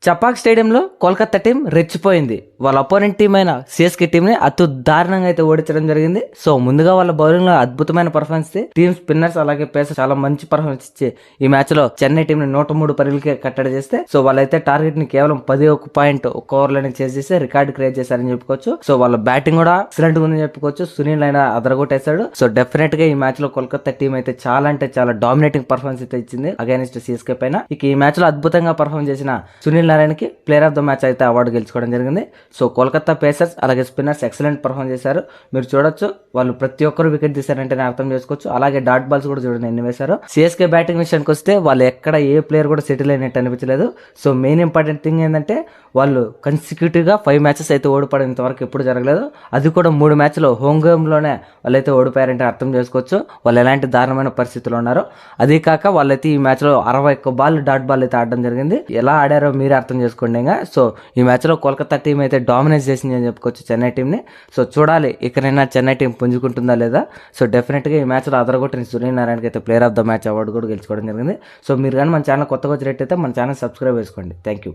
చపాక్ స్టేడియంలో కోల్కతా టీం రెచ్చిపోయింది. వాళ్ళ opponent team అయిన సిఎస్కే టీం ని అతి దారుణంగా అయితే ఓడించడం జరిగింది. సో ముందుగా వాళ్ళ బౌలింగ్ లో అద్భుతమైన పర్ఫార్మెన్స్ టీమ్ స్పిన్నర్స్ అలాగే పేసర్స్ చాలా మంచి పర్ఫార్మెన్స్ ఇచ్చి ఈ మ్యాచ్ లో చెన్నై టీం ని 103 పరుగులకే కట్టడి చేస్తే సో వాళ్ళైతే టార్గెట్ ని కేవలం 11 పాయింట్ ఒక్క ఓవర్లోనే చేసేసి రికార్డ్ క్రియేట్ చేశారని చెప్పుకోవచ్చు. సో వాళ్ళ బ్యాటింగ్ కూడా ఎక్సలెంట్ ఉందని చెప్పుకోవచ్చు. సునీల్ అయినా అదరగొట్టేశాడు. సో డెఫినెట్ గా ఈ మ్యాచ్ లో కోల్కతా టీం అయితే చాలా అంటే చాలా డామినేటింగ్ పర్ఫార్మెన్స్ అయితే ఇచ్చింది అగైనెస్ట్ సిఎస్కే పైన. ఇక ఈ మ్యాచ్ లో అద్భుతంగా పర్ఫార్మ్ చేసిన సునీల్ నారాయణకి ప్లేయర్ ఆఫ్ ద మ్యాచ్ అయితే అవార్డు గెలుచుకోవడం జరిగింది. సో కోల్కతా పేసర్స్ అలాగే స్పిన్నర్స్ ఎక్సలెంట్ పర్ఫార్మ్ చేశారు. మీరు చూడొచ్చు వాళ్ళు ప్రతి ఒక్కరు వికెట్ తీశారంటేనే అర్థం చేసుకోవచ్చు. అలాగే డాట్ బాల్స్ కూడా చూడండి ఎన్ని వేశారు. సిఎస్కే బ్యాటింగ్ విషయానికి వస్తే వాళ్ళు ఎక్కడ ఏ ప్లేయర్ కూడా సెటిల్ అయినట్టు అనిపించలేదు. సో మెయిన్ ఇంపార్టెంట్ థింగ్ ఏంటంటే వాళ్ళు కన్సిక్యూటివ్ గా 5 మ్యాచెస్ అయితే ఓడిపోవడం ఇంతవరకు ఎప్పుడు జరగలేదు. అది కూడా 3 మ్యాచ్లో హోమ్ గేమ్ లోనే వాళ్ళైతే ఓడిపోయారంటే అర్థం చేసుకోవచ్చు వాళ్ళు ఎలాంటి దారుణమైన పరిస్థితుల్లో ఉన్నారో. అదే కాక వాళ్ళైతే ఈ మ్యాచ్ లో 61 బాల్ డాట్ బాల్ అయితే ఆడడం జరిగింది. ఎలా ఆడారో మీరే అర్థం చేసుకోండి. సో ఈ మ్యాచ్ లో కోల్కతా టీం అయితే డామినేట్ చేసింది అని చెప్పుకోవచ్చు చెన్నై టీం ని. సో చూడాలి ఇకనైనా చెన్నై టీం పుంజుకుంటుందా లేదా. సో డెఫినెట్ గా ఈ మ్యాచ్ లో అదరగొట్టిన సునీల్ నారాయణకి అయితే player of the match award కూడా గెలుచుకోవడం జరిగింది. సో మీరు కానీ మన ఛానల్ కొత్తగా వచ్చినట్టయితే మన ఛానల్ సబ్స్క్రైబ్ చేసుకోండి. Thank you.